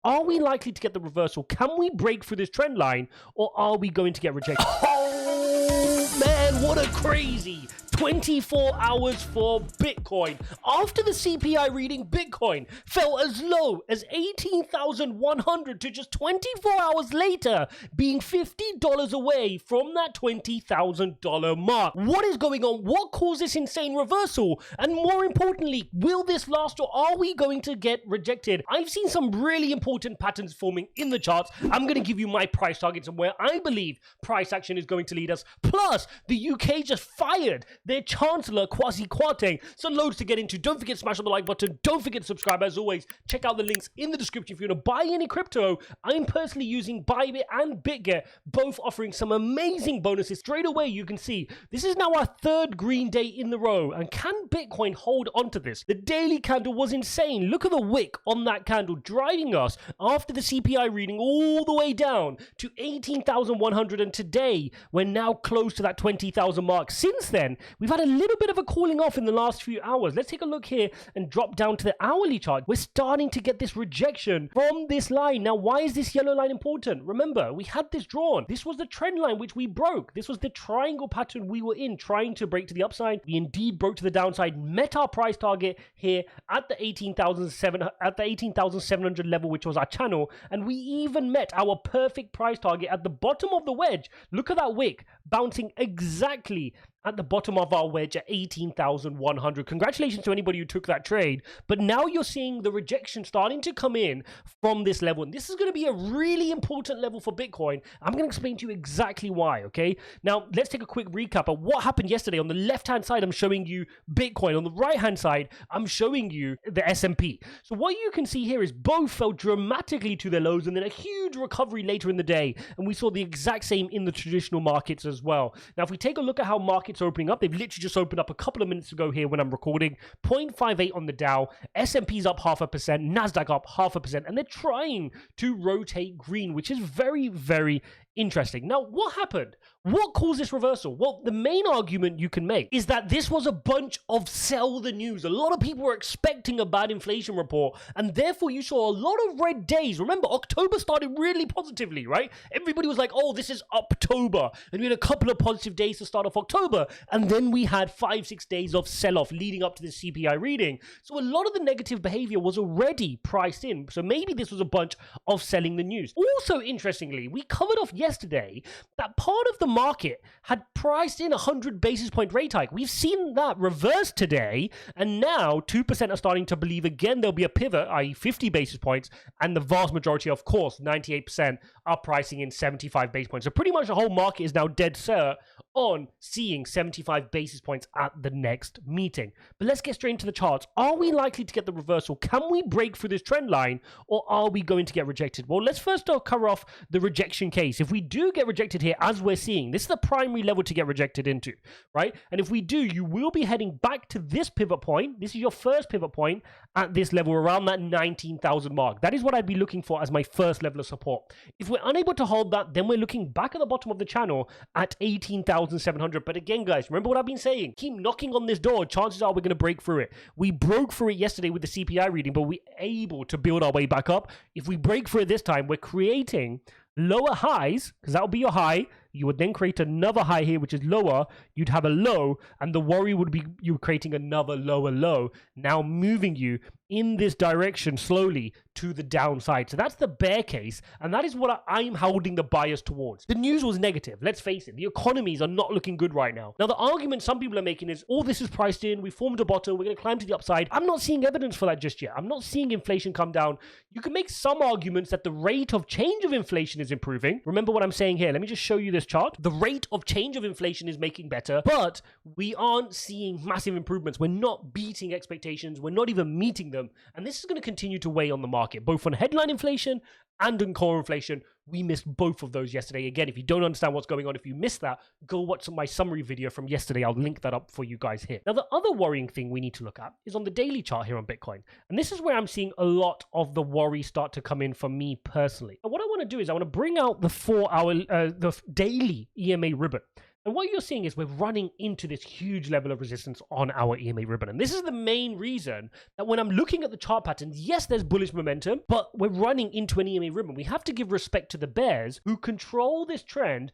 Are we likely to get the reversal? Can we break through this trend line, or are we going to get rejected? Oh man, what a crazy 24 hours for Bitcoin. After the CPI reading, Bitcoin fell as low as 18,100 to just 24 hours later being $50 away from that $20,000 mark. What is going on? What caused this insane reversal? And more importantly, will this last, or are we going to get rejected? I've seen some really important patterns forming in the charts. I'm going to give you my price targets and where I believe price action is going to lead us. Plus, the UK just fired their Chancellor, Kwasi Kwarteng. So loads to get into. Don't forget to smash on the like button. Don't forget to subscribe. As always, check out the links in the description if you want to buy any crypto. I'm personally using Bybit and BITGET, both offering some amazing bonuses. Straight away, you can see this is now our third green day in the row. And can Bitcoin hold on to this? The daily candle was insane. Look at the wick on that candle, driving us after the CPI reading all the way down to 18,100. And today, we're now close to that 20,000 mark. Since then, we've had a little bit of a cooling off in the last few hours. Let's take a look here and drop down to the hourly chart. We're starting to get this rejection from this line. Now, why is this yellow line important? Remember, we had this drawn. This was the trend line which we broke. This was the triangle pattern we were in, trying to break to the upside. We indeed broke to the downside, met our price target here at the 18,700 level, which was our channel, and we even met our perfect price target at the bottom of the wedge. Look at that wick bouncing exactly at the bottom of our wedge at 18,100. Congratulations to anybody who took that trade. But now you're seeing the rejection starting to come in from this level. And this is going to be a really important level for Bitcoin. I'm going to explain to you exactly why, okay? Now, let's take a quick recap of what happened yesterday. On the left-hand side, I'm showing you Bitcoin. On the right-hand side, I'm showing you the S&P. So what you can see here is both fell dramatically to their lows and then a huge recovery later in the day. And we saw the exact same in the traditional markets as well. Now, if we take a look at how markets are opening up, they've literally just opened up a couple of minutes ago here when I'm recording. 0.58 on the Dow, S&P's up 0.5%, Nasdaq up 0.5%, and they're trying to rotate green, which is very, very interesting. Now, what happened? What caused this reversal? Well, the main argument you can make is that this was a bunch of sell the news. A lot of people were expecting a bad inflation report, and therefore you saw a lot of red days. Remember, October started really positively, right? Everybody was like, oh, this is October. And we had a couple of positive days to start off October, and then we had 5-6 days of sell-off leading up to the CPI reading. So a lot of the negative behavior was already priced in. So maybe this was a bunch of selling the news. Also, interestingly, we covered off yesterday that part of the market had priced in 100 basis point rate hike. We've seen that reverse today, and now 2% are starting to believe again there'll be a pivot, i.e. 50 basis points, and the vast majority, of course, 98% are pricing in 75 basis points. So pretty much the whole market is now dead set on seeing 75 basis points at the next meeting. But let's get straight into the charts. Are we likely to get the reversal? Can we break through this trend line, or are we going to get rejected? Well, let's first cover off the rejection case. If we do get rejected here, as we're seeing, this is the primary level to get rejected into, right? And if we do, you will be heading back to this pivot point. This is your first pivot point at this level, around that 19,000 mark. That is what I'd be looking for as my first level of support. If we're unable to hold that, then we're looking back at the bottom of the channel at 18,700. But again, guys, remember what I've been saying. Keep knocking on this door. Chances are we're going to break through it. We broke through it yesterday with the CPI reading, but we're able to build our way back up. If we break through it this time, we're creating lower highs, because that will be your high. You would then create another high here, which is lower. You'd have a low, and the worry would be you creating another lower low, now moving you in this direction slowly to the downside. So that's the bear case, and that is what I'm holding the bias towards. The news was negative. Let's face it. The economies are not looking good right now. Now, the argument some people are making is, all this is priced in. We formed a bottom. We're going to climb to the upside. I'm not seeing evidence for that just yet. I'm not seeing inflation come down. You can make some arguments that the rate of change of inflation is improving. Remember what I'm saying here. Let me just show you this chart. The rate of change of inflation is making better, but we aren't seeing massive improvements. We're not beating expectations. We're not even meeting them. And this is going to continue to weigh on the market, both on headline inflation and on core inflation. We missed both of those yesterday. Again, if you don't understand what's going on, if you missed that, go watch my summary video from yesterday. I'll link that up for you guys here. Now, the other worrying thing we need to look at is on the daily chart here on Bitcoin. And this is where I'm seeing a lot of the worry start to come in for me personally. And what I want to do is I want to bring out the 4-hour, the daily EMA ribbon. And what you're seeing is we're running into this huge level of resistance on our EMA ribbon. And this is the main reason that when I'm looking at the chart patterns, yes, there's bullish momentum, but we're running into an EMA ribbon. We have to give respect to the bears who control this trend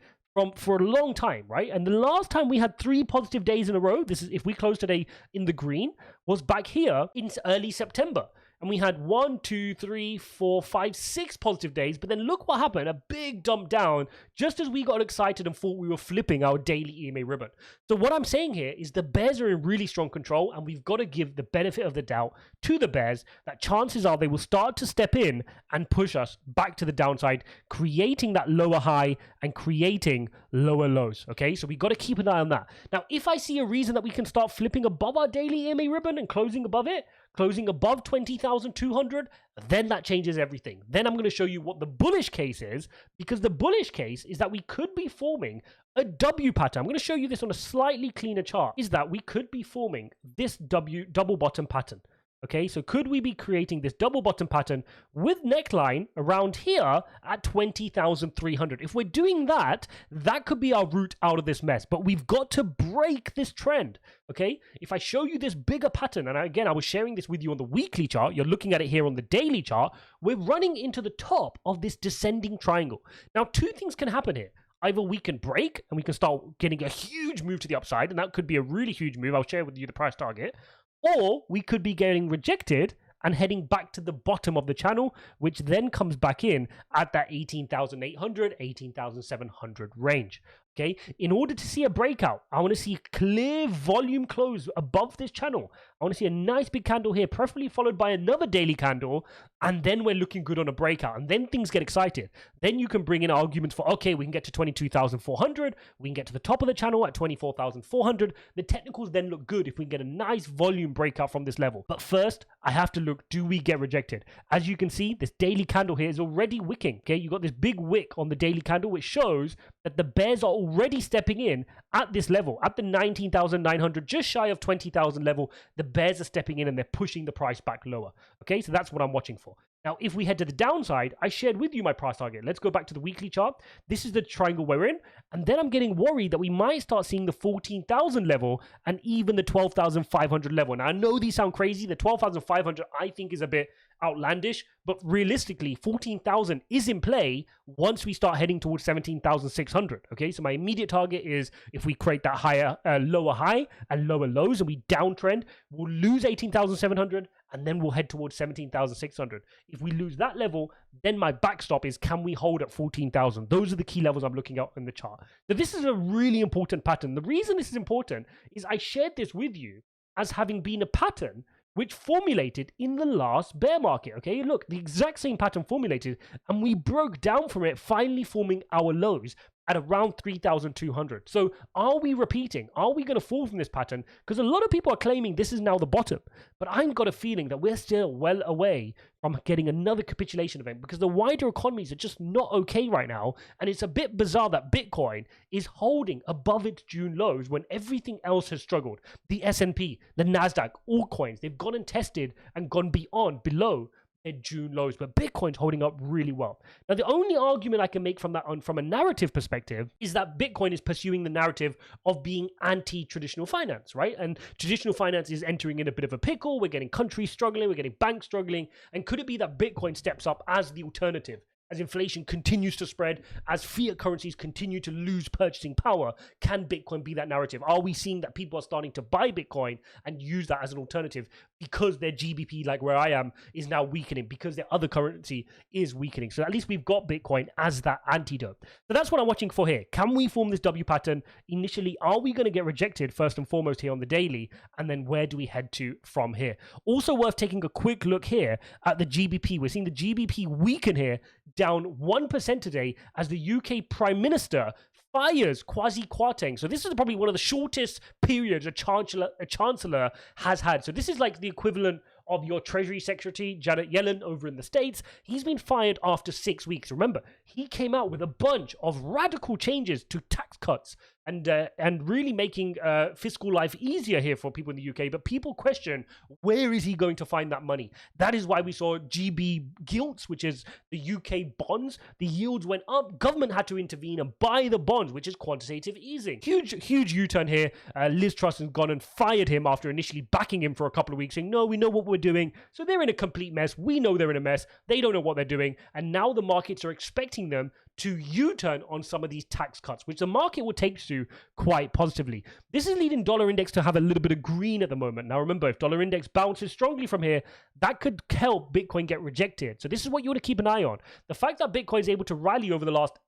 for a long time, right? And the last time we had 3 positive days in a row, this is if we close today in the green, was back here in early September. And we had 1, 2, 3, 4, 5, 6 positive days. But then look what happened, a big dump down just as we got excited and thought we were flipping our daily EMA ribbon. So what I'm saying here is the bears are in really strong control, and we've got to give the benefit of the doubt to the bears that chances are they will start to step in and push us back to the downside, creating that lower high and creating lower lows. Okay, so we got to keep an eye on that. Now, if I see a reason that we can start flipping above our daily EMA ribbon and closing above it, closing above 20,200, then that changes everything. Then I'm going to show you what the bullish case is, because the bullish case is that we could be forming a W pattern. I'm going to show you this on a slightly cleaner chart, is that we could be forming this W double bottom pattern. Okay, so could we be creating this double bottom pattern with neckline around here at 20,300? If we're doing that, that could be our route out of this mess. But we've got to break this trend. Okay, if I show you this bigger pattern, and again, I was sharing this with you on the weekly chart, you're looking at it here on the daily chart, we're running into the top of this descending triangle. Now, 2 things can happen here. Either we can break and we can start getting a huge move to the upside, and that could be a really huge move. I'll share with you the price target. Or we could be getting rejected and heading back to the bottom of the channel, which then comes back in at that 18,800, 18,700 range. Okay, in order to see a breakout, I want to see a clear volume close above this channel. I want to see a nice big candle here, preferably followed by another daily candle, and then we're looking good on a breakout. And then things get excited. Then you can bring in arguments for, okay, we can get to 22,400, we can get to the top of the channel at 24,400. The technicals then look good if we can get a nice volume breakout from this level. But first, I have to look, do we get rejected? As you can see, this daily candle here is already wicking. Okay, you got this big wick on the daily candle, which shows that the bears are already stepping in at this level, at the 19,900, just shy of 20,000 level. The bears are stepping in and they're pushing the price back lower. Okay, so that's what I'm watching for. Now, if we head to the downside, I shared with you my price target. Let's go back to the weekly chart. This is the triangle we're in. And then I'm getting worried that we might start seeing the 14,000 level and even the 12,500 level. Now, I know these sound crazy. The 12,500 I think is a bit outlandish, but realistically 14,000 is in play once we start heading towards 17,600. Okay, so my immediate target is if we create that higher lower high and lower lows and we downtrend, we'll lose 18,700 and then we'll head towards 17,600. If we lose that level, then my backstop is, can we hold at 14,000? Those are the key levels I'm looking at in the chart. So this is a really important pattern. The reason this is important is I shared this with you as having been a pattern which formulated in the last bear market. Okay, look, the exact same pattern formulated, and we broke down from it, finally forming our lows at around 3,200. So are we repeating? Are we going to fall from this pattern? Because a lot of people are claiming this is now the bottom, but I've got a feeling that we're still well away from getting another capitulation event, because the wider economies are just not okay right now. And it's a bit bizarre that Bitcoin is holding above its June lows when everything else has struggled. The S&P, the NASDAQ, all coins, they've gone and tested and gone below their June lows, but Bitcoin's holding up really well. Now, the only argument I can make from that from a narrative perspective is that Bitcoin is pursuing the narrative of being anti-traditional finance, right? And traditional finance is entering in a bit of a pickle. We're getting countries struggling, we're getting banks struggling. And could it be that Bitcoin steps up as the alternative? As inflation continues to spread, as fiat currencies continue to lose purchasing power, can Bitcoin be that narrative? Are we seeing that people are starting to buy Bitcoin and use that as an alternative because their GBP, like where I am, is now weakening, because their other currency is weakening? So at least we've got Bitcoin as that antidote. So that's what I'm watching for here. Can we form this W pattern? Initially, are we going to get rejected first and foremost here on the daily? And then where do we head to from here? Also worth taking a quick look here at the GBP. We're seeing the GBP weaken here, down 1% today, as the UK Prime Minister fires Kwasi Kwarteng. So this is probably one of the shortest periods a chancellor has had. So this is like the equivalent of your Treasury Secretary, Janet Yellen, over in the States. He's been fired after 6 weeks. Remember, he came out with a bunch of radical changes to tax cuts and really making fiscal life easier here for people in the UK. But people question, where is he going to find that money? That is why we saw GB gilts, which is the UK bonds. The yields went up. Government had to intervene and buy the bonds, which is quantitative easing. Huge U-turn here. Liz Truss has gone and fired him after initially backing him for a couple of weeks, saying, no, we know what we're doing. So they're in a complete mess. We know they're in a mess. They don't know what they're doing. And now the markets are expecting them to U-turn on some of these tax cuts, which the market will take to quite positively. This is leading dollar index to have a little bit of green at the moment. Now remember, if dollar index bounces strongly from here, that could help Bitcoin get rejected. So this is what you want to keep an eye on. The fact that Bitcoin is able to rally over the last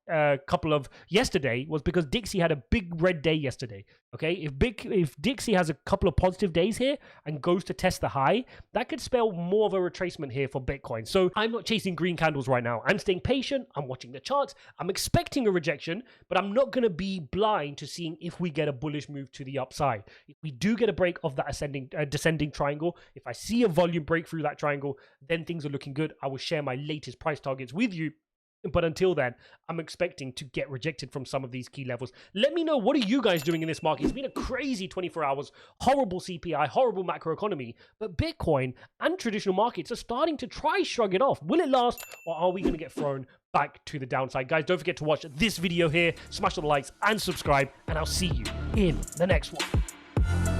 couple of yesterday was because Dixie had a big red day yesterday. Okay, if Dixie has a couple of positive days here and goes to test the high, that could spell more of a retracement here for Bitcoin. So I'm not chasing green candles right now. I'm staying patient. I'm watching the charts. I'm expecting a rejection, but I'm not going to be blind to seeing if we get a bullish move to the upside. If we do get a break of that descending triangle, if I see a volume break through that triangle, then things are looking good. I will share my latest price targets with you. But until then, I'm expecting to get rejected from some of these key levels. Let me know, what are you guys doing in this market? It's been a crazy 24 hours, horrible CPI, horrible macroeconomy. But Bitcoin and traditional markets are starting to try shrug it off. Will it last, or are we going to get thrown back to the downside? Guys, don't forget to watch this video here, smash all the likes and subscribe, and I'll see you in the next one.